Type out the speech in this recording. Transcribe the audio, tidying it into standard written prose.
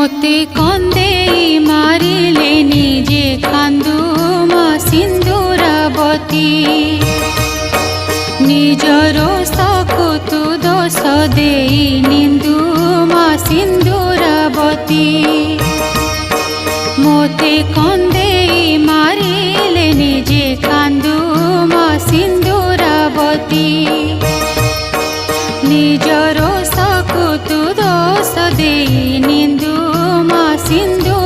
मोते कंदेई मारिले निजे कांदू मा सिंदूरावती निजर सकुतु दोष देई निंदू मा सिंदूरावती मोते कंदेई मारिले निजे कांदू मा सिंदूरावती निजर सकुतु दोष देई निंदू मा सिंदूरावती।